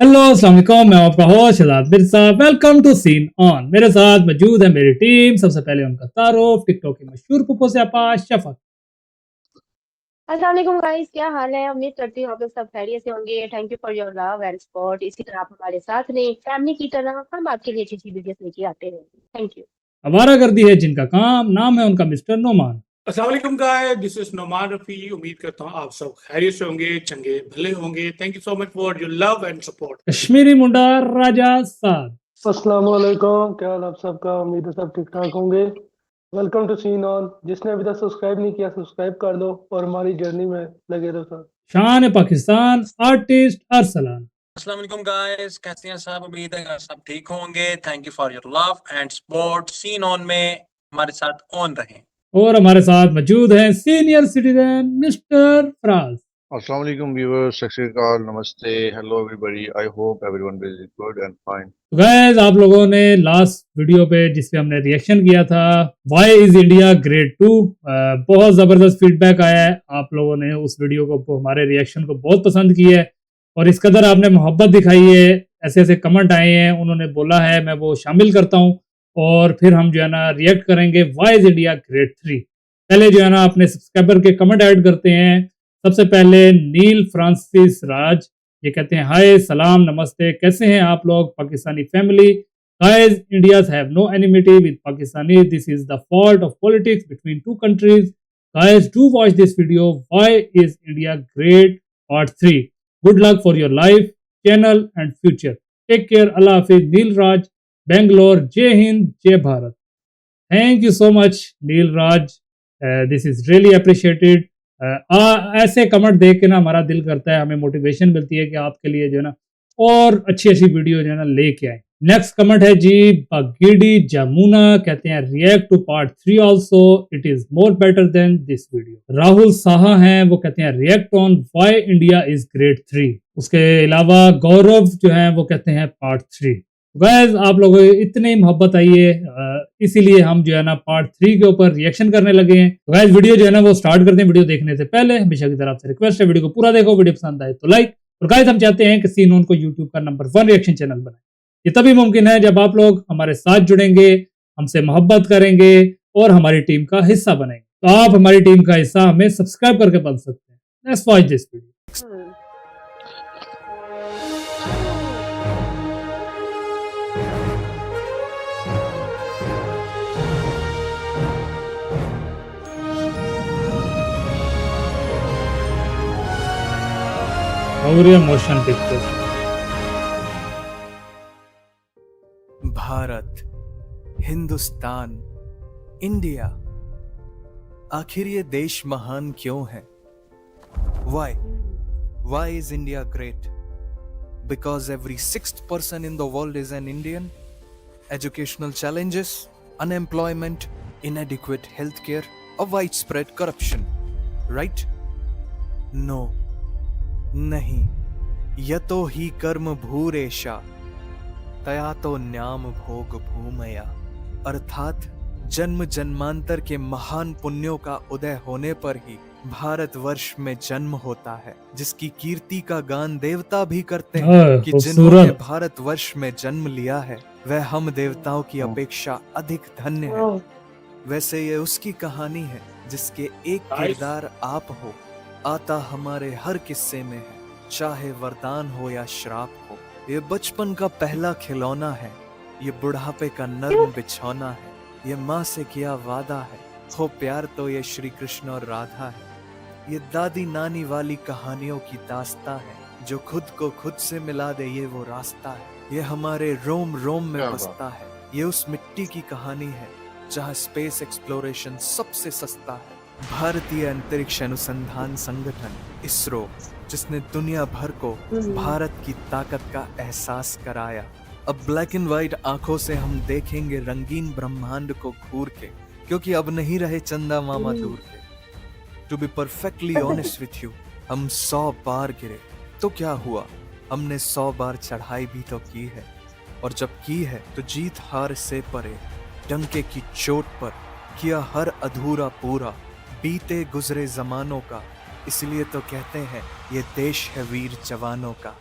Hello अस्सलाम वालेकुम, मैं आपका host Shahzad Mirza. Welcome to Scene On. मेरे साथ मौजूद है मेरी टीम। सबसे पहले उनका तारुफ टिकटॉक की मशहूर पुप्पो से आपा शफक। अस्सलाम वालेकुम गाइस, क्या हाल है? उम्मीद करती हूँ आप लोग सब खैरियत से होंगे। Thank you for your love and support. इसी तरह आप हमारे साथ रहें, फैमिली की तरह हम आपके लिए अच्छी अच्छी वीडियोस लेके आते रहेंगे। Thank you. हमारा कर दी है जिनका काम नाम है उनका मिस्टर नोमान। अस्सलाम वालेकुम guys, this is Noman Rafi. उम्मीद करता हूँ आप सब खैरियत से होंगे, चंगे भले होंगे। Thank you so much for your love and support. Kashmiri मुंडा राजा साद। अस्सलाम वालेकुम, क्या हाल आप सबका? उम्मीद है सब ठीक ठाक होंगे। Welcome to Scene On. जिसने अभी तक सब्सक्राइब नहीं किया सब्सक्राइब कर दो और हमारी जर्नी में लगे रहो सर। शान पाकिस्तान आर्टिस्ट अरसलान। अस्सलाम वालेकुम गाइस, कैसे हैं सब? उम्मीद है सब ठीक होंगे। Thank you for your love and support. Scene On में हमारे साथ ऑन रहें। और हमारे साथ मौजूद हैं senior citizen mister Faraz. Assalamu alaikum viewers, सत श्री अकाल, नमस्ते, hello everybody. I hope everyone is good and fine. Guys, आप लोगों ने लास्ट वीडियो पे जिसपे हमने रिएक्शन किया था वाई इज इंडिया ग्रेड 2, बहुत ज़बरदस्त फीडबैक आया है। आप लोगों ने उस वीडियो को, हमारे रिएक्शन को बहुत पसंद किया है और इस कदर आपने मोहब्बत दिखाई है। ऐसे ऐसे कमेंट आए हैं, उन्होंने बोला है, मैं वो शामिल करता हूँ और फिर हम जो है ना रिएक्ट करेंगे वाई इज इंडिया ग्रेड 3। पहले जो है ना अपने सब्सक्राइबर के कमेंट ऐड करते हैं। सबसे पहले नील फ्रांसिस राज, ये कहते हैं हाय सलाम नमस्ते, कैसे हैं आप लोग Pakistani family. Guys, Indians have no enmity with Pakistani, this is the fault of politics between two countries. Guys, do watch this video why is India great part 3। Good luck for your life channel and future. Take care, अल्लाह हाफिज। Neel Raj, Bangalore. Jai Hind, Jai Bharat. Thank you so much Neel Raj, this is really appreciated. ऐसे comment देख के ना हमारा दिल करता है, हमें मोटिवेशन मिलती है कि आपके लिए जो है ना और अच्छी अच्छी वीडियो जो है ना लेके आए। नेक्स्ट कमेंट है जी बगीडी जमुना, कहते हैं react to part 3 also, it is more better than this video. Rahul Saha हैं, वो कहते हैं react on why India is grade 3। उसके अलावा गौरव जो है वो कहते हैं पार्ट 3। गैस, आप लोगों को इतनी मोहब्बत आई है, इसीलिए हम जो है ना पार्ट 3 के ऊपर रिएक्शन करने लगे हैं। तो गैस, वीडियो जो है ना वो स्टार्ट करते हैं। वीडियो देखने से पहले हमेशा की तरफ से रिक्वेस्ट है, वीडियो को पूरा देखो, वीडियो पसंद आए तो लाइक। और गैस, हम चाहते हैं कि सीन ऑन को यूट्यूब का नंबर 1 रिएक्शन चैनल बनाए। ये तभी मुमकिन है जब आप लोग हमारे साथ जुड़ेंगे, हमसे मोहब्बत करेंगे और हमारी टीम का हिस्सा बनेंगे। तो आप हमारी टीम का हिस्सा हमें सब्सक्राइब करके बन सकते हैं। Let's watch this video. Gauri motion picture. Bharat, Hindustan, India, आखिर ये देश महान क्यों है? Why is India great? Because every 6th person in the world is an Indian. Educational challenges, unemployment, inadequate healthcare, or widespread corruption. Right? No. नहीं, यतो ही कर्म भूरेशा तया तो न्याम भोग भूमया। अर्थात जन्म जन्मांतर के महान पुण्यों का उदय होने पर ही भारतवर्ष में जन्म होता है, जिसकी कीर्ति का गान देवता भी करते हैं कि जिन्होंने भारतवर्ष में जन्म लिया है वह हम देवताओं की अपेक्षा अधिक धन्य है। वैसे ये उसकी कहानी है जिसके एक किरदार आप हो, आता हमारे हर किस्से में है, चाहे वरदान हो या श्राप हो। ये बचपन का पहला खिलौना है, ये बुढ़ापे का नर्म बिछौना है, ये माँ से किया वादा है, हो प्यार तो ये श्री कृष्ण और राधा है। ये दादी नानी वाली कहानियों की दास्ता है, जो खुद को खुद से मिला दे ये वो रास्ता है। ये हमारे रोम रोम में बसता है, ये उस मिट्टी की कहानी है जहाँ स्पेस एक्सप्लोरेशन सबसे सस्ता है। भारतीय अंतरिक्ष अनुसंधान संगठन इसरो, जिसने दुनिया भर को भारत की ताकत का एहसास कराया। अब ब्लैक एंड व्हाइट आंखों से हम देखेंगे रंगीन ब्रह्मांड को घूर के, क्योंकि अब नहीं रहे चंदा मामा दूर के। To be perfectly honest with you, हम 100 बार गिरे तो क्या हुआ, हमने 100 बार चढ़ाई भी तो की है। और जब की है तो जीत हार से परे, डंके की चोट पर किया हर अधूरा पूरा, बीते गुजरे जमानों का। इसलिए तो कहते हैं ये देश है वीर जवानों का।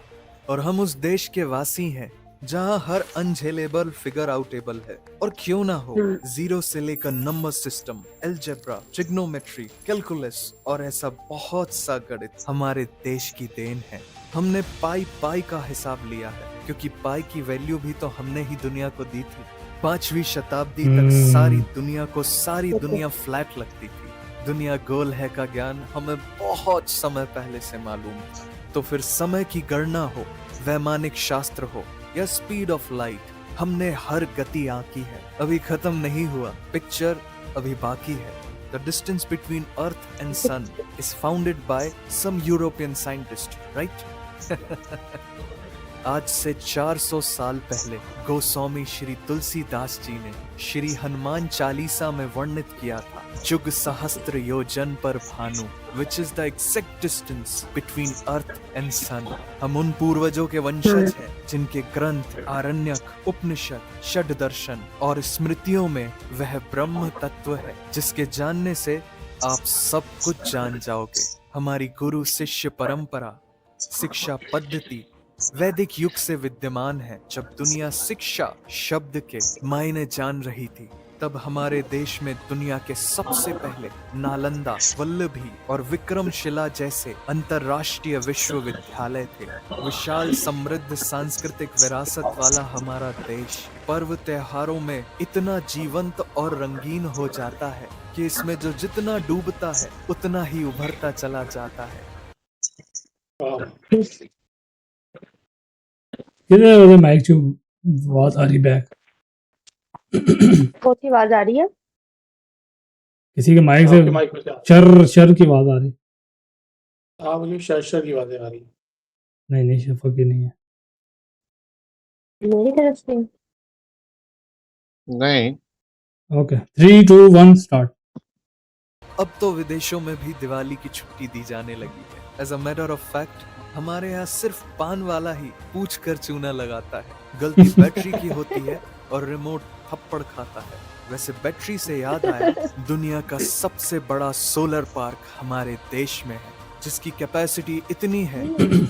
और हम उस देश के वासी हैं जहां हर अनझेलेबल फिगर आउटेबल है। और क्यों ना हो, जीरो से लेकर number system, algebra, trigonometry, calculus और ऐसा बहुत सा गणित हमारे देश की देन है। हमने पाई पाई का हिसाब लिया है, क्योंकि पाई की वैल्यू भी तो हमने ही दुनिया को दी थी। 5वीं शताब्दी तक सारी दुनिया फ्लैट लगती थी। दुनिया गोल है का ज्ञान हमें बहुत समय पहले से मालूम था। तो फिर समय की गणना हो, वैमानिक शास्त्र हो या स्पीड ऑफ लाइट, हमने हर गति आंकी है। अभी खत्म नहीं हुआ, पिक्चर अभी बाकी है। The distance between Earth and Sun is founded by some European scientist, right? आज से 400 साल पहले गोस्वामी श्री तुलसीदास जी ने श्री हनुमान चालीसा में वर्णित किया था, जुग सहस्त्र योजन पर Bhanu, which is the exact distance between Earth and Sun। हम उन पूर्वजों के वंशज हैं जिनके ग्रंथ, आरण्यक, उपनिषद, षड दर्शन और स्मृतियों में वह ब्रह्म तत्व है जिसके जानने से आप सब कुछ जान जाओगे। हमारी गुरु शिष्य परंपरा, शिक्षा पद्धति वैदिक युग से विद्यमान है। जब दुनिया शिक्षा शब्द के मायने जान रही थी, तब हमारे देश में दुनिया के सबसे पहले नालंदा, वल्लभी और विक्रमशिला जैसे अंतरराष्ट्रीय विश्वविद्यालय थे। विशाल समृद्ध सांस्कृतिक विरासत वाला हमारा देश पर्व त्योहारों में इतना जीवंत और रंगीन हो जाता है कि इसमें जो जितना डूबता है उतना ही उभरता चला जाता है। किधर उधर माइक चू बहुत आ रही बैक। कौन सी आवाज आ रही है? किसी के माइक से आपके माइक में क्या शर शर की आवाज आ रही। मुझे शर की आवाजें आ रही। नहीं शफक की नहीं है। मेरी तरफ से नहीं, ओके 3 2 1 स्टार्ट। अब तो विदेशों में भी दिवाली की छुट्टी दी जाने लगी है। As a matter of fact, हमारे यहाँ सिर्फ पान वाला ही पूछ कर चूना लगाता है। गलती बैटरी की होती है और रिमोट थप्पड़ खाता है। वैसे बैटरी से याद आया, दुनिया का सबसे बड़ा सोलर पार्क हमारे देश में है, जिसकी कैपेसिटी इतनी है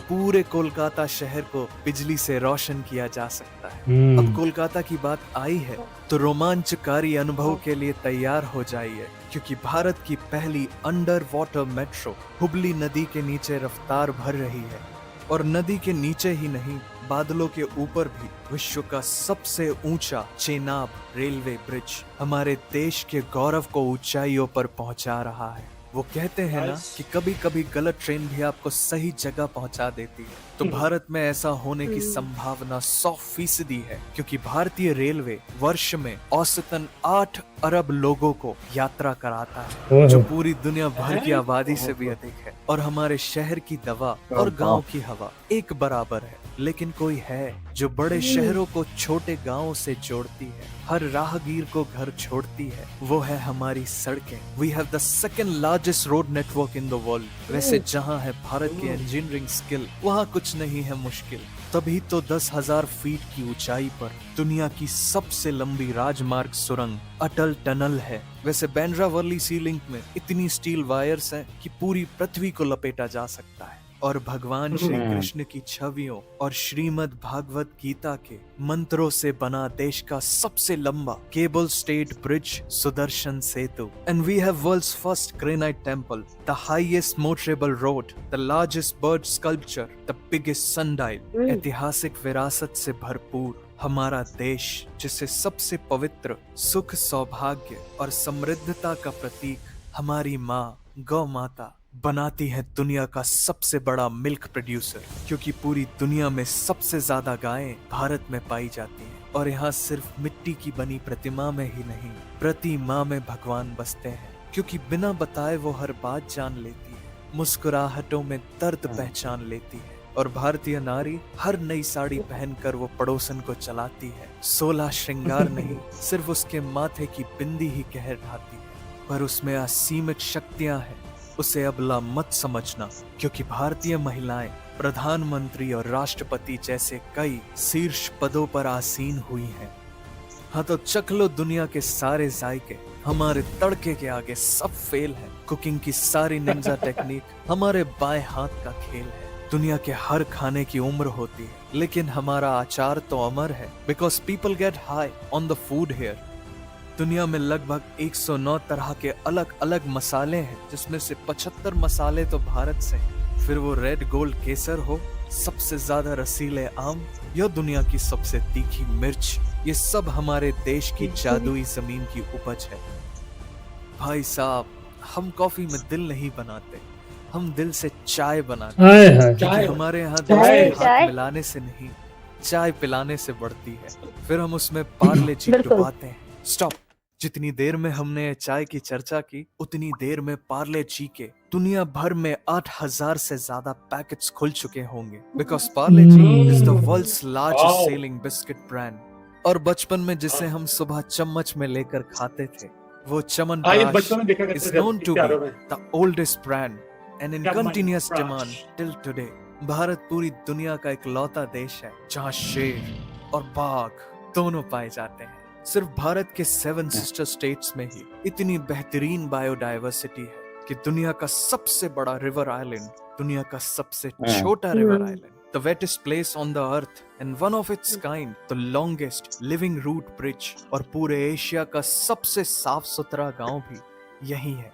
पूरे कोलकाता शहर को बिजली से रोशन किया जा सकता है। अब कोलकाता की बात आई है तो रोमांचकारी अनुभव के लिए तैयार हो जाइए, क्योंकि भारत की पहली अंडर वाटर मेट्रो हुबली नदी के नीचे रफ्तार भर रही है। और नदी के नीचे ही नहीं, बादलों के ऊपर भी विश्व का सबसे ऊंचा चेनाब रेलवे ब्रिज हमारे देश के गौरव को ऊंचाइयों पर पहुंचा रहा है। वो कहते हैं ना कि कभी कभी गलत ट्रेन भी आपको सही जगह पहुंचा देती है। तो भारत में ऐसा होने की संभावना 100% है, क्योंकि भारतीय रेलवे वर्ष में औसतन 8 अरब लोगों को यात्रा कराता है, जो पूरी दुनिया भर की आबादी से भी अधिक है। और हमारे शहर की दवा और गांव की हवा एक बराबर है, लेकिन कोई है जो बड़े शहरों को छोटे गांवों से जोड़ती है, हर राहगीर को घर छोड़ती है। वो है हमारी सड़कें। We have the second largest road network in the world. वैसे जहां है भारत की इंजीनियरिंग स्किल, वहां कुछ नहीं है मुश्किल। तभी तो 10,000 फीट की ऊंचाई पर दुनिया की सबसे लंबी राजमार्ग सुरंग अटल टनल है। वैसे बांद्रा वर्ली सी लिंक में इतनी स्टील वायर्स हैं कि पूरी पृथ्वी को लपेटा जा सकता है। और भगवान श्री कृष्ण की छवियों और श्रीमद् भागवत गीता के मंत्रों से बना देश का सबसे लंबा cable stayed bridge Sudarshan Setu. And we have world's first granite temple, the highest motorable road, the largest bird sculpture, the biggest sundial. ऐतिहासिक विरासत से भरपूर हमारा देश, जिसे सबसे पवित्र सुख, सौभाग्य और समृद्धता का प्रतीक हमारी माँ गौ माता बनाती है दुनिया का सबसे बड़ा मिल्क प्रोड्यूसर, क्योंकि पूरी दुनिया में सबसे ज्यादा गायें भारत में पाई जाती हैं। और यहाँ सिर्फ मिट्टी की बनी प्रतिमा में ही नहीं, प्रति माँ में भगवान बसते हैं, क्योंकि बिना बताए वो हर बात जान लेती है, मुस्कुराहटों में दर्द पहचान लेती है। और भारतीय नारी हर नई साड़ी पहनकर वो पड़ोसन को चलाती है। 16 श्रृंगार नहीं, सिर्फ उसके माथे की बिंदी ही कहर ढाती है। पर उसमें असीमित शक्तियां हैं, उसे अबला मत समझना, क्योंकि भारतीय महिलाएं प्रधानमंत्री और राष्ट्रपति जैसे कई शीर्ष पदों पर आसीन हुई हैं। हाँ तो चख लो दुनिया के सारे जायके, हमारे तड़के के आगे सब फेल है। कुकिंग की सारी निंजा टेक्निक हमारे बाएं हाथ का खेल है। दुनिया के हर खाने की उम्र होती है, लेकिन हमारा अचार तो अमर है because people get high on the food here. दुनिया में लगभग 109 तरह के अलग अलग मसाले हैं, जिसमें से 75 मसाले तो भारत से हैं। फिर वो रेड गोल्ड केसर हो, सबसे ज्यादा रसीले आम या दुनिया की सबसे तीखी मिर्च, ये सब हमारे देश की जादुई जमीन की उपज है। भाई साहब, हम कॉफी में दिल नहीं बनाते, हम दिल से चाय बनाते हैं। हाय हाय क्योंकि हमारे यहाँ दिल चाय, से हाथ चाय। मिलाने से नहीं, चाय पिलाने से बढ़ती है। फिर हम उसमें पार्ले जी बिल्कुल। डुबाते हैं। स्टॉप। जितनी देर में हमने चाय की चर्चा की, उतनी देर में पार्ले जी के दुनिया भर में 8000 से ज्यादा पैकेट्स खुल चुके होंगे, because Parle G is the world's largest selling biscuit brand. और बचपन में जिसे हम सुबह चम्मच में लेकर खाते थे, वो चमन हाँ, ये बचपन में देखा is करते थे known to be प्यारों में। the oldest brand and in Chyaman continuous Prash। demand till today। Bharat पूरी दुनिया का इकलौता देश है जहाँ शेर और बाघ दोनों पाए जाते हैं। सिर्फ भारत के 7 सिस्टर स्टेट्स में ही इतनी बेहतरीन बायोडायवर्सिटी है कि दुनिया का सबसे बड़ा रिवर आइलैंड, दुनिया का सबसे छोटा river island, the wettest place on the earth and one of its kind, the longest living root bridge, और पूरे एशिया का सबसे साफ सुथरा गांव भी यही है।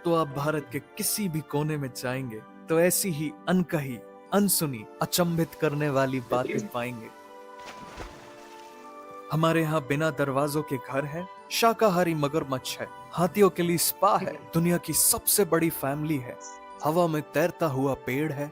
तो आप भारत के किसी भी कोने में जाएंगे तो ऐसी ही अनकही, अनसुनी, अचंभित करने वाली बातें पाएंगे। हमारे यहाँ बिना दरवाजों के घर है, शाकाहारी मगरमच्छ है, हाथियों के लिए स्पा है, दुनिया की सबसे बड़ी फैमिली है, हवा में तैरता हुआ पेड़ है,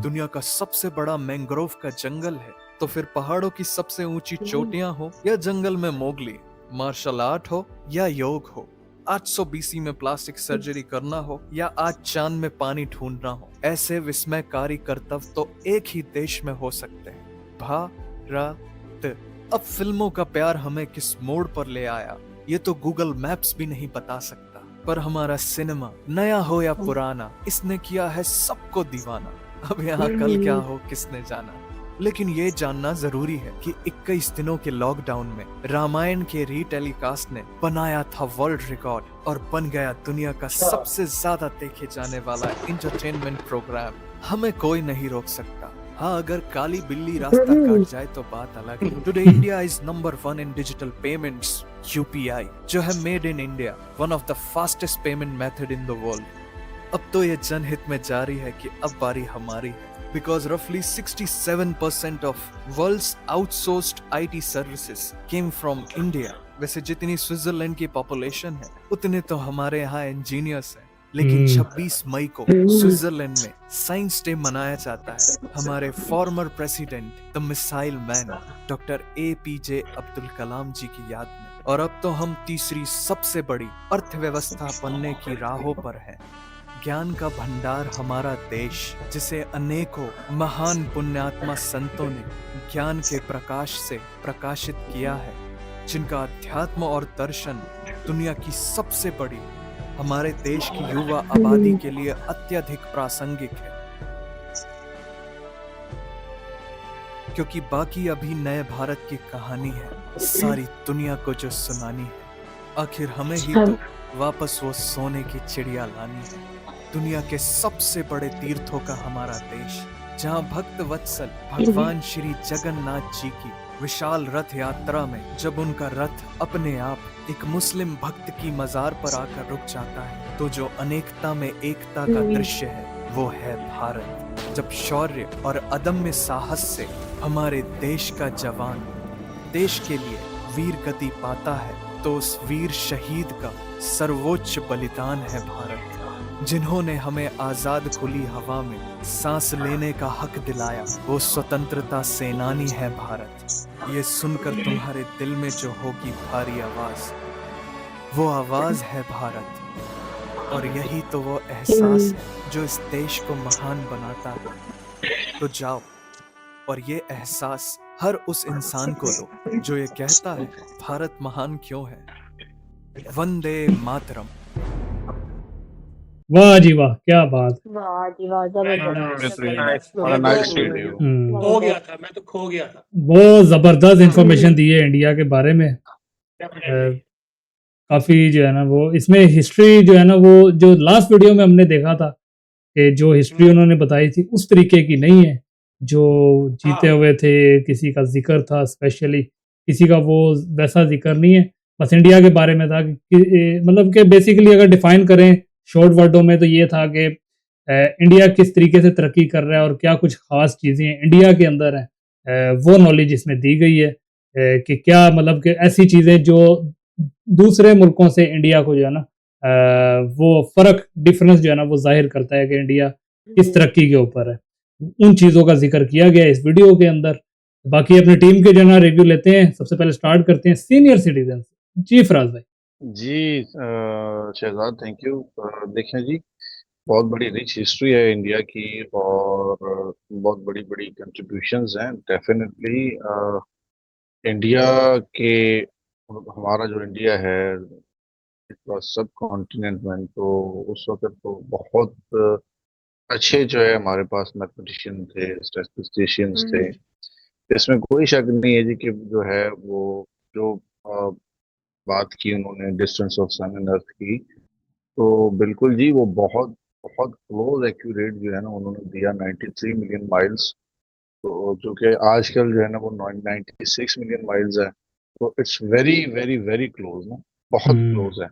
दुनिया का सबसे बड़ा मैंग्रोव का जंगल है। तो फिर पहाड़ों की सबसे ऊंची चोटियां हो या जंगल में मोगली, मार्शल आर्ट हो या योग हो, 800 BC में प्लास्टिक सर्जरी करना हो या आज चांद में पानी ढूंढना हो, ऐसे विस्मयकारी करतव्य तो एक ही देश में हो सकते हैं, भारत। अब फिल्मों का प्यार हमें किस मोड़ पर ले आया, ये तो गूगल मैप्स भी नहीं बता सकता। पर हमारा सिनेमा, नया हो या पुराना, इसने किया है सबको दीवाना। अब यहाँ कल क्या हो किसने जाना, लेकिन ये जानना जरूरी है कि 21 दिनों के लॉकडाउन में रामायण के रीटेलीकास्ट ने बनाया था वर्ल्ड रिकॉर्ड और बन गया दुनिया का सबसे ज्यादा देखे जाने वाला एंटरटेनमेंट प्रोग्राम। हमें कोई नहीं रोक सकता। हाँ, अगर काली बिल्ली रास्ता काट जाए तो बात अलग है। Today India is number 1 in digital payments, UPI, जो है made in India, one of the fastest payment method in the world. अब तो ये जनहित में जारी है कि अब बारी हमारी है, because roughly 67% of world's outsourced IT services came from India। वैसे जितनी स्विट्जरलैंड की पॉपुलेशन है, उतने तो हमारे यहाँ इंजीनियर्स हैं। लेकिन 26 मई को स्विट्जरलैंड में साइंस डे मनाया जाता है हमारे former president, the missile man, doctor APJ Abdul Kalam ji की याद में। और अब तो हम तीसरी सबसे बड़ी अर्थव्यवस्था बनने की राहों पर हैं। ज्ञान का भंडार हमारा देश, जिसे अनेकों महान पुण्यात्मा संतों ने ज्ञान के प्रकाश से प्रकाशित किया है, जिनका अध्यात्म और दर्शन दुनिया की सबसे बड़ी हमारे देश की युवा आबादी के लिए अत्यधिक प्रासंगिक है, क्योंकि बाकी अभी नए भारत की कहानी है, सारी दुनिया को जो सुनानी है। आखिर हमें ही तो वापस वो सोने की चिड़िया लानी है। दुनिया के सबसे बड़े तीर्थों का हमारा देश, जहां भक्त वत्सल भगवान श्री जगन्नाथ जी की विशाल रथ यात्रा में जब उनका रथ अपने आप एक मुस्लिम भक्त की मजार पर आकर रुक जाता है, तो जो अनेकता में एकता का दृश्य है वो है भारत। जब शौर्य और अदम्य साहस से हमारे देश का जवान देश के लिए वीर गति पाता है, तो उस वीर शहीद का सर्वोच्च बलिदान है भारत, जिन्होंने हमें आजाद खुली हवा में सांस लेने का हक दिलाया। वो स्वतंत्रता सेनानी है भारत। ये सुनकर तुम्हारे दिल में जो होगी भारी आवाज, वो आवाज है भारत। और यही तो वो एहसास है जो इस देश को महान बनाता है। तो जाओ और ये एहसास हर उस इंसान को दो जो ये कहता है भारत महान क्यों है। वंदे मातरम। वाह जी वाह, क्या बात। वाह जी वाह, जबरदस्त। Nice video. खो गया था, मैं तो खो गया था। बहुत जबरदस्त इंफॉर्मेशन दी है इंडिया के बारे में। काफी जो है ना वो इसमें हिस्ट्री जो है ना वो जो लास्ट वीडियो में हमने देखा था कि जो हिस्ट्री उन्होंने बताई थी उस तरीके की नहीं है जो जीते हाँ। हुए थे। किसी का जिक्र था स्पेशली, किसी का वो वैसा जिक्र नहीं है। बस इंडिया के बारे में था कि मतलब कि बेसिकली अगर डिफाइन करें शॉर्ट वर्डों में तो ये था कि इंडिया किस तरीके से तरक्की कर रहा है और क्या कुछ खास चीज़ें इंडिया के अंदर हैं, वो नॉलेज इसमें दी गई है। कि क्या मतलब कि ऐसी चीज़ें जो दूसरे मुल्कों से इंडिया को जो है ना वो फ़र्क डिफरेंस जो है ना वो ज़ाहिर करता है कि इंडिया किस तरक्की के ऊपर है। उन चीज़ों का ज़िक्र किया गया है इस वीडियो के अंदर। बाकी अपनी टीम के जो है ना रिव्यू लेते हैं। सबसे पहले स्टार्ट करते हैं सीनियर सिटीज़न से। जी फराज भाई। जी शहजाद, थैंक यू। देखें जी, बहुत बड़ी रिच हिस्ट्री है इंडिया की और बहुत बड़ी बड़ी कंट्रीब्यूशंस हैं डेफिनेटली। इंडिया के हमारा जो इंडिया है सब कॉन्टिनेंट में, तो उस वक्त तो बहुत अच्छे जो है हमारे पास मैथमेटिशियन थे, स्टैटिस्टिशियंस थे। इसमें कोई शक नहीं है जी कि जो है वो जो बात की उन्होंने distance of sun and earth की, तो बिल्कुल जी वो बहुत बहुत क्लोज एक्यूरेट जो है ना उन्होंने दिया, 93 मिलियन माइल्स। तो जो कि आजकल जो है ना वो 96 मिलियन माइल्स है। तो it's very very very close ना, बहुत हुँ, क्लोज है।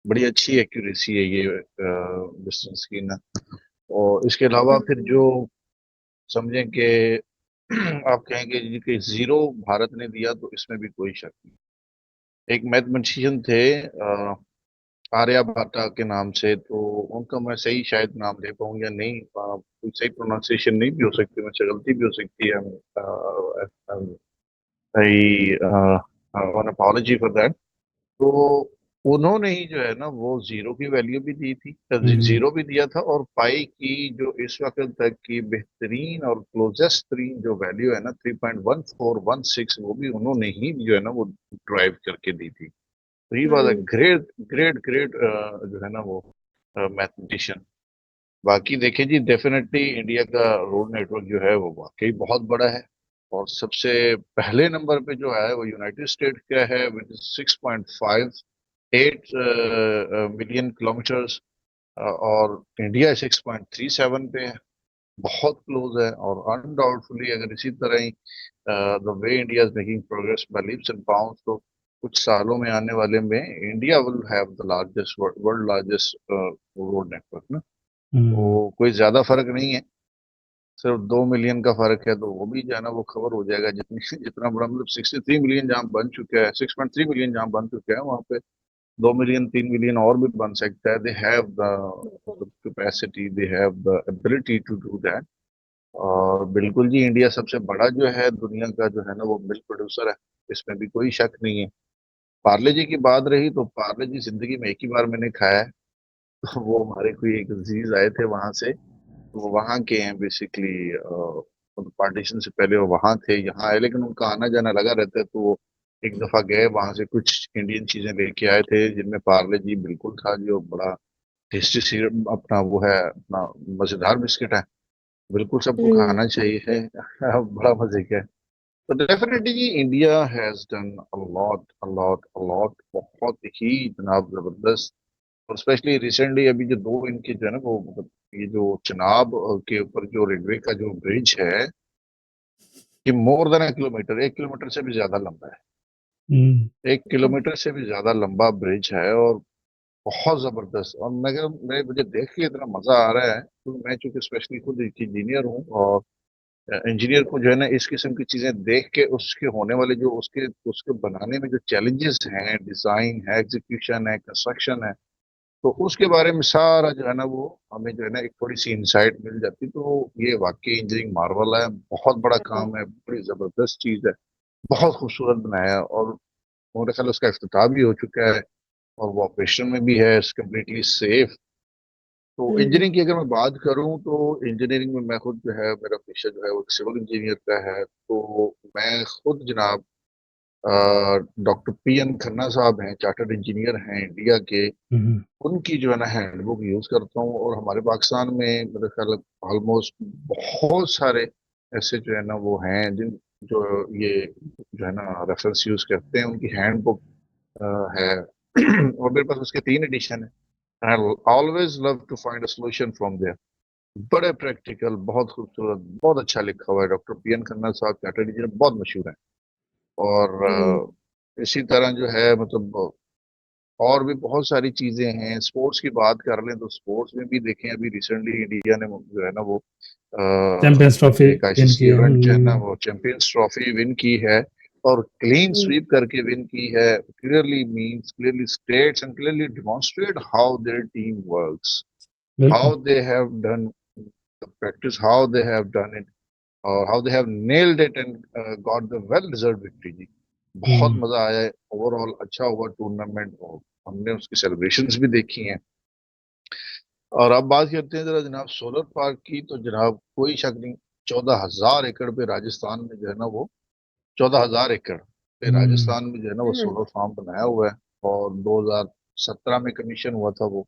बड़ी अच्छी एक्यूरेसी है ये डिस्टेंस की ना। और इसके अलावा फिर जो समझें कि आप कहेंगे जी कि जीरो भारत ने दिया, तो इसमें भी कोई शक नहीं। एक मैथमेटिशियन थे आर्यभट्टा के नाम से, तो उनका मैं सही शायद नाम ले पाऊँ या नहीं, कोई सही प्रोनाउंसिएशन नहीं भी हो सकती, मुझसे गलती भी हो सकती है। I one apology for that. तो उन्होंने ही जो है ना वो जीरो की वैल्यू भी दी थी, हुँ, जीरो भी दिया था, और पाई की जो इस वक्त तक की बेहतरीन और क्लोजेस्ट तरीन जो वैल्यू है ना 3.1416, वो भी उन्होंने ही जो है ना वो ड्राइव करके दी थी। तो he was a great great great जो है ना वो मैथमेटिशियन। बाकी देखें जी, डेफिनेटली इंडिया का रोड नेटवर्क जो है वो वाकई बहुत बड़ा है। और सबसे पहले नंबर पे जो है वो यूनाइटेड स्टेट का है विद 6.58 मिलियन किलोमीटर्स। और इंडिया 6.37 पे है, बहुत क्लोज है। और अनडाउटफुली अगर इसी तरह ही the way India is making progress by leaps and bounds, तो कुछ सालों में आने वाले में India will have the largest world largest road network ना। हुँ, तो कोई ज्यादा फर्क नहीं है, सिर्फ 2 मिलियन का फर्क है, तो वो भी जो है ना वो कवर हो जाएगा। जितनी जितना बड़ा मतलब 63 मिलियन जहाँ बन चुका है, 6.3 मिलियन जहाँ बन चुका है, वहाँ पे 2 मिलियन 3 मिलियन और भी बन सकता है। They have the capacity, they have the ability to do that. और बिल्कुल जी, इंडिया सबसे बड़ा जो है दुनिया का जो है ना वो मिल्क प्रोड्यूसर है, इसमें भी कोई शक नहीं है। पार्ले जी की बात रही, तो पार्ले जी जिंदगी में एक ही बार मैंने खाया है। तो वो हमारे कोई एक अजीज आए थे वहां से, तो वो वहाँ के हैं बेसिकली। पार्टीशन से पहले वो वहाँ थे, यहाँ आए, लेकिन उनका आना जाना लगा रहता है। तो वो एक दफा गए वहां से, कुछ इंडियन चीजें लेके आए थे जिनमें पार्ले जी बिल्कुल था, जो बड़ा टेस्टी सी अपना वो है, अपना मजेदार बिस्किट है, बिल्कुल सबको खाना चाहिए है। बड़ा मजे का है। तो डेफिनेटली जी India has done a lot a lot a lot, बहुत ही जनाब जबरदस्त। और स्पेशली रिसेंटली अभी जो दो इनके जो है ना वो मतलब ये जो चिनाब के ऊपर जो रेलवे का जो ब्रिज है, ये मोर देन 1 किलोमीटर, 1 किलोमीटर से भी ज्यादा लंबा है। हुँ, 1 किलोमीटर से भी ज्यादा लंबा ब्रिज है, और बहुत जबरदस्त। और मुझे देख के इतना मजा आ रहा है, तो मैं चूंकि स्पेशली खुद एक इंजीनियर हूँ, और इंजीनियर को जो है ना इस किस्म की चीजें देख के उसके होने वाले जो उसके उसके बनाने में जो चैलेंजेस हैं, डिजाइन है, एग्जीक्यूशन है, कंस्ट्रक्शन है, तो उसके बारे में सारा जो है ना वो हमें जो है ना एक थोड़ी सी इंसाइट मिल जाती। तो ये वाकई इंजीनियरिंग मार्वल है, बहुत बड़ा काम है, बड़ी जबरदस्त चीज है, बहुत खूबसूरत बनाया है। और मेरे ख्याल उसका इफ्तिताह भी हो चुका है, और वो ऑपरेशन में भी है, कम्प्लीटली सेफ। तो इंजीनियरिंग की अगर मैं बात करूं, तो इंजीनियरिंग में मैं खुद जो है, मेरा पेशा जो है वो सिविल इंजीनियर का है। तो मैं खुद जनाब डॉक्टर पी एन खन्ना साहब हैं, चार्टर्ड इंजीनियर हैं इंडिया के, हुँ, उनकी जो है ना हैंडबुक यूज करता हूँ। और हमारे पाकिस्तान में मेरे ख्याल ऑलमोस्ट बहुत सारे ऐसे जो है ना वो हैं जिन जो ये जो है ना रेफरेंस यूज करते हैं, उनकी हैंडबुक है। और मेरे पास उसके 3 एडिशन है। I always love to find a solution from there. बड़े प्रैक्टिकल, बहुत खूबसूरत, बहुत अच्छा लिखा हुआ है। डॉक्टर पीएन खन्ना साहब कैटेगरी जी बहुत मशहूर हैं। और इसी तरह जो है मतलब और भी बहुत सारी चीजें हैं। स्पोर्ट्स की बात कर लें तो स्पोर्ट्स में भी देखें, अभी रिसेंटली इंडिया ने जो है ना वो चैंपियंस ट्रॉफी एक विन आईसीसी की है। इवेंट जो है ना वो चैंपियंस ट्रॉफी विन की है, और क्लीन हम्म, स्वीप करके विन की है। Clearly states and clearly demonstrate how their team works, how बिल्कुल। they have done the practice, how they have done it, or how they have nailed it and got the well-deserved victory जी। बहुत हम्म। मजा आया है, overall अच्छा हुआ tournament, और हमने उसकी सेलिब्रेशंस भी देखी हैं। और अब बात करते हैं जरा जनाब सोलर पार्क की। तो जनाब कोई शक नहीं, 14,000 एकड़ पे राजस्थान में जो है ना वो 14,000 एकड़ पे हम्म। राजस्थान में जो है ना वो हम्म, सोलर फार्म बनाया हुआ है, और 2017 में कमीशन हुआ था वो।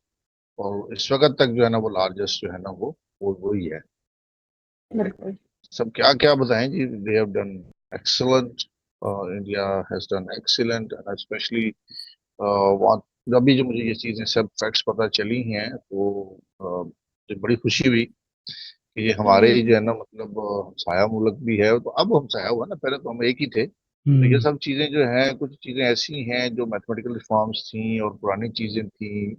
और इस वक्त तक जो है ना वो लार्जेस्ट जो है ना वो वही है। बिल्कुल। सब क्या क्या बताएं जी, they have done excellent, India has done excellent, and especially अभी जो मुझे ये चीजें सब फैक्ट्स पता चली हैं तो मुझे बड़ी खुशी हुई कि ये हमारे ही हम्म, जो है ना मतलब हमसाया मुल्क भी है। तो अब हमसाया हुआ ना, पहले तो हम एक ही थे। तो ये हम्म। सब चीजें जो हैं, कुछ चीजें ऐसी हैं जो मैथमेटिकल रिफॉर्म्स थी और पुरानी चीजें थी,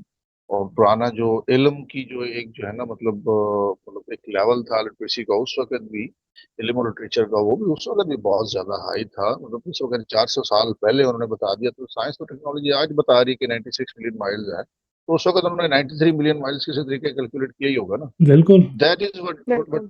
और पुराना जो इल्म की जो एक जो है ना मतलब एक लेवल था लिटरेसी का उस वक्त भी, इल्म और लिटरेचर का, वो भी उस वक्त भी बहुत ज्यादा हाई था। मतलब उस वक्त 400 साल पहले उन्होंने बता दिया। तो साइंस और टेक्नोलॉजी आज बता रही है कि 96 मिलियन माइल्स है, तो उस वक्त उन्होंने 93 मिलियन माइल्स किसी तरीके कैलकुलेट किया ही होगा ना। बिल्कुल। दैट इज व्हाट बिल्कुल।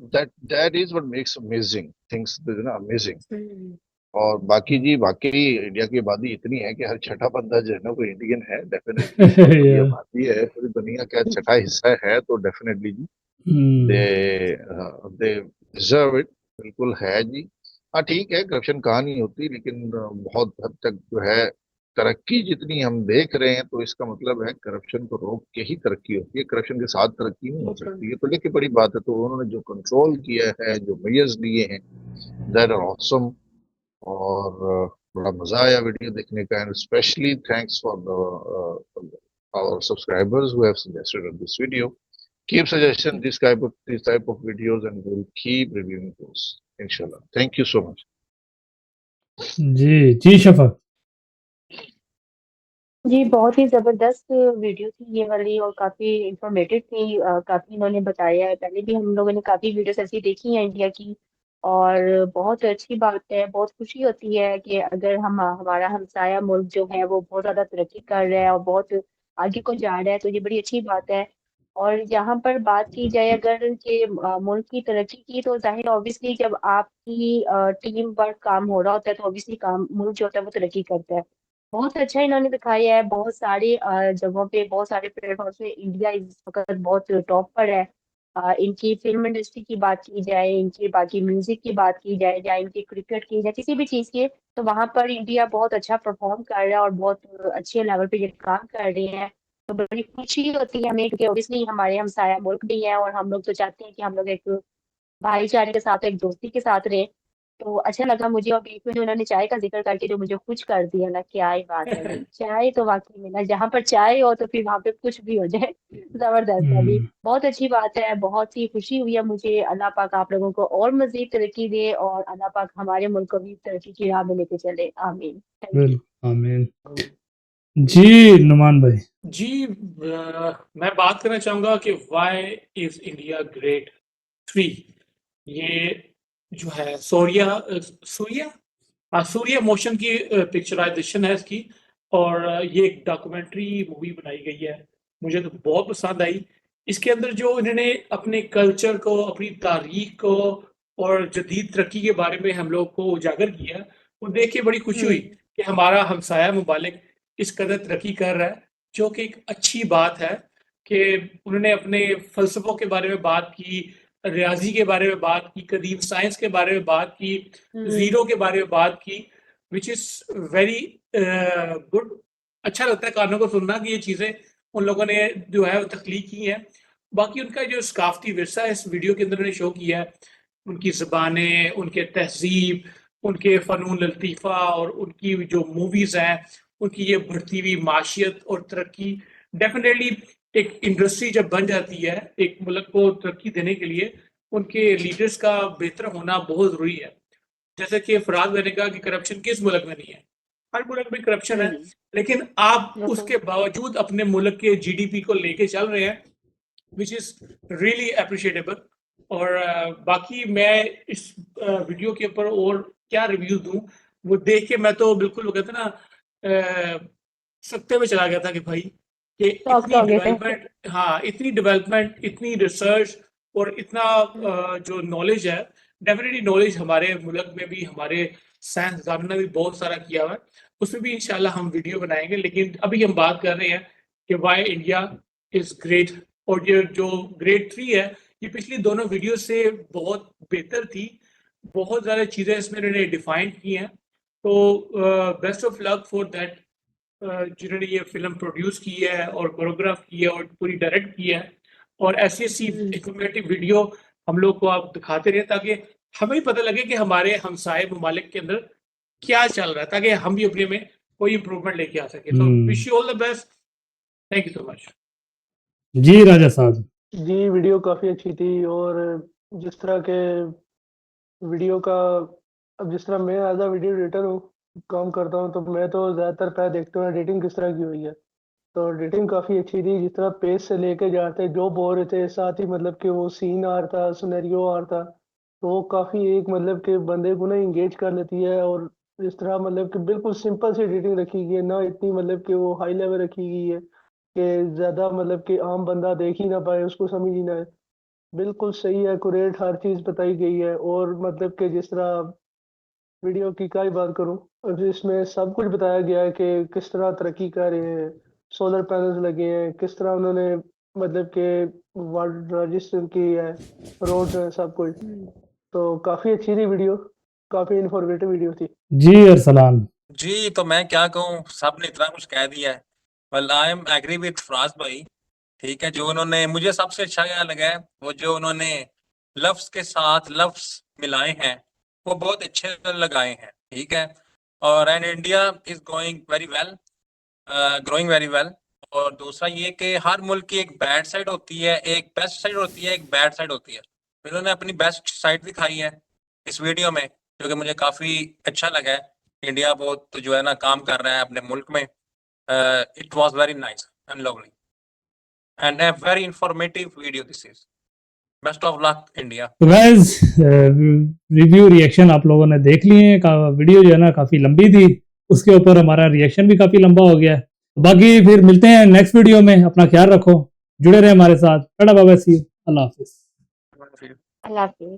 That is what makes amazing things, ना अमेजिंग। हम्म, और बाकी जी, बाकी इंडिया की आबादी इतनी है कि हर छठा बंदा जो है ना वो इंडियन है डेफिनेटली। बहुत बड़ी या। आबादी है, पूरी दुनिया का छठा हिस्सा है, तो डेफिनेटली जी they hmm. They deserve it, बिल्कुल है जी। हाँ ठीक है, करप्शन कहाँ नहीं होती, लेकिन बहुत हद तक जो है तरक्की जितनी हम देख रहे हैं, तो इसका मतलब है करप्शन को रोक के ही तरक्की होती है, करप्शन के साथ तरक्की नहीं हो बिल्कुल। सकती। ये तो देखिए बड़ी बात है। तो उन्होंने जो कंट्रोल किया है, जो मेजर्स लिए हैं, दैट आर ऑसम। और बड़ा मजा आया वीडियो देखने का, and specially thanks for our subscribers who have suggested on this video. Keep suggesting this type of videos, and we'll keep reviewing those inshallah. Thank you so much. जी जी शफक। जी, बहुत ही ज़बरदस्त video थी ये वाली और काफ़ी इन्फॉर्मेटिव थी। काफ़ी इन्होंने बताया है, पहले भी हम लोगों ने काफ़ी वीडियोस ऐसी देखी हैं इंडिया की। और बहुत अच्छी बात है, बहुत खुशी होती है कि अगर हमारा हमसाया मुल्क जो है वो बहुत ज़्यादा तरक्की कर रहा है और बहुत आगे को जा रहा है, तो ये बड़ी अच्छी बात है। और यहाँ पर बात की जाए अगर कि मुल्क की तरक्की की, तो ज़ाहिर ऑब्वियसली जब आपकी टीम वर्क काम हो रहा होता है तो ऑब्वियसली काम मुल्क जो होता है वो तरक्की करता है। बहुत अच्छा इन्होंने दिखाया है, बहुत सारे जगहों पे, बहुत सारे प्लेटफ़ॉर्म्स पे इंडिया इस वक़्त बहुत टॉप पर है। इनकी फ़िल्म इंडस्ट्री की बात की जाए, इनकी बाकी म्यूज़िक की बात की जाए या इनकी क्रिकेट की या किसी भी चीज़ की, तो वहाँ पर इंडिया बहुत अच्छा परफ़ॉर्म कर रहा है और बहुत अच्छे लेवल पे ये काम कर रहे हैं। तो बड़ी खुशी होती है हमें क्योंकि ऑब्वियसली हमारे हमसाया मुल्क भी हैं और हम लोग तो चाहते हैं कि हम लोग एक भाईचारे के साथ, एक दोस्ती के साथ रहें। तो अच्छा लगा मुझे और बीच में जो उन्होंने चाय का ज़िक्र करके जो मुझे खुश कर दिया ना, क्या ही बात है भई। चाय तो वाक़ई में ना जहाँ पर चाय हो तो फिर वहाँ पे कुछ भी हो जाए। ज़बरदस्त है जी। हम्म। बहुत अच्छी बात है, बहुत ही खुशी हुई है मुझे। अल्लाह पाक आप लोगों को और मज़ीद तरक्की दे और अल्लाह पाक हमारे मुल्क को भी तरक्की की राह में लेके चले। आमीन। Thank you. बिल्कुल आमीन। जी नुमान भाई। जी मैं बात करना चाहूंगा कि व्हाई इज इंडिया ग्रेट 3। ये जो है सूर्या मोशन की पिक्चराइजेशन है इसकी। और ये एक डॉक्यूमेंट्री मूवी बनाई गई है, मुझे तो बहुत पसंद आई। इसके अंदर जो इन्होंने अपने कल्चर को, अपनी तारीख को और जदीद तरक्की के बारे में हम लोग को उजागर किया, वो देख के बड़ी खुशी हुई हुँ, कि हमारा हमसाया मुमालिक इस कदर तरक्की कर रहा है, जो कि एक अच्छी बात है। कि उन्होंने अपने फ़लसफ़ों के बारे में बात की, रियाज़ी के बारे में बात की, कदीम साइंस के बारे में बात की, हुँ, ज़ीरो के बारे में बात की, व्हिच इज़ वेरी गुड। अच्छा लगता है कानों को सुनना कि ये चीज़ें उन लोगों ने जो है वो तख्लीक की हैं। बाकी उनका जो सकाफ़ती विरसा है इस वीडियो के अंदर उन्होंने शो किया है, उनकी ज़बानें, उनके तहज़ीब, उनके फ़नून लतीफ़ा और उनकी जो मूवीज़ हैं, उनकी ये बढ़ती हुई माशियत और तरक्की, डेफ़िनेटली एक इंडस्ट्री जब बन जाती है एक मुल्क को तरक्की देने के लिए उनके लीडर्स का बेहतर होना बहुत ज़रूरी है। जैसे कि फराज मैंने कहा कि करप्शन किस मुल्क में नहीं है, हर मुल्क में करप्शन है, लेकिन आप बिल्कुल। उसके बावजूद अपने मुल्क के जीडीपी को लेके चल रहे हैं, विच इज़ रियली अप्रिशिएटेबल। और बाकी मैं इस वीडियो के ऊपर और क्या रिव्यू दूं, वो देख के मैं तो बिल्कुल वो कहते हैं ना सकते में चला गया था कि भाई कि शॉक इतनी हो गए थे। डेवलपमेंट, हाँ इतनी डेवलपमेंट, इतनी रिसर्च और इतना जो नॉलेज है, डेफिनेटली नॉलेज हमारे मुल्क में भी हमारे साइंसदानों ने भी बहुत सारा किया हुआ है, उसमें भी इंशाल्लाह हम वीडियो बनाएंगे। लेकिन अभी हम बात कर रहे हैं कि वाई इंडिया इज ग्रेट, और ये जो ग्रेड 3 है ये पिछली दोनों वीडियो से बहुत बेहतर थी, बहुत ज़्यादा चीज़ें इसमें इन्होंने डिफाइन की हैं। तो best of luck for that जिन्होंने ये फिल्म प्रोड्यूस की है और कोरियोग्राफ की है और पूरी डायरेक्ट की है, और ऐसी ऐसी इंफॉर्मेटिव वीडियो हम लोग को आप दिखाते रहे ताकि हमें भी पता लगे कि हमारे हमसाये ममालिक के अंदर क्या चल रहा है, ताकि हम भी अपने में कोई इम्प्रूवमेंट लेके आ सके। तो wish you all the best, thank you so much. जी राजा साहब। जी वीडियो काफ़ी अच्छी थी। और जिस तरह के वीडियो का, अब जिस तरह मैं एज अ वीडियो एडिटर हूँ, काम करता हूँ, तो मैं तो ज़्यादातर पहले देखता हूँ एडिटिंग किस तरह की हुई है। तो एडिटिंग काफ़ी अच्छी थी, जिस तरह पेज से लेके जाते जो बोल रहे थे, साथ ही मतलब कि वो सीन आ रहा था, सिनेरियो आ रहा था, तो वो काफ़ी एक मतलब कि बंदे को ना इंगेज कर लेती है। और इस तरह मतलब कि बिल्कुल सिंपल सी एडिटिंग रखी गई है, ना इतनी मतलब कि वो हाई लेवल रखी गई है कि ज़्यादा मतलब कि आम बंदा देख ही ना पाए, उसको समझ ही ना आए। बिल्कुल सही एक्यूरेट हर चीज़ बताई गई है। और मतलब कि जिस तरह वीडियो की क्या ही बात करूं, अब इसमें सब कुछ बताया गया है कि किस तरह तरक्की कर रहे हैं, सोलर पैनल्स लगे हैं, किस तरह उन्होंने मतलब कि वाटर रजिस्टर की है, रोड्स हैं, सब कुछ। तो काफ़ी अच्छी थी वीडियो, काफ़ी इन्फॉर्मेटिव वीडियो थी। जी अरसलान। जी, तो मैं क्या कहूँ, सबने इतना कुछ कह दिया है। Well I am agree with Faraz भाई, ठीक है। जो उन्होंने, मुझे सबसे अच्छा क्या लगा है वो जो उन्होंने लफ्ज के साथ लफ्ज मिलाए हैं, वो बहुत अच्छे लगाए हैं, ठीक है। और and India is going very well, growing very well. और दूसरा ये कि हर मुल्क की एक बैड साइड होती है, एक बेस्ट साइड होती है, एक बैड साइड होती है। इन्होंने अपनी बेस्ट साइड दिखाई है इस वीडियो में, जो कि मुझे काफ़ी अच्छा लगा है। इंडिया बहुत जो है ना काम कर रहा है अपने मुल्क में। It was very nice and lovely and a very informative video this is. Best of luck India. तो गाइस रिव्यू रिएक्शन आप लोगों ने देख लिए हैं। वीडियो जो है ना काफी लंबी थी, उसके ऊपर हमारा रिएक्शन भी काफी लंबा हो गया है। बाकी फिर मिलते हैं नेक्स्ट वीडियो में। अपना ख्याल रखो, जुड़े रहे हमारे साथ। Tata bye bye, see you, अल्लाह हाफिज। अल्लाह हाफिज़।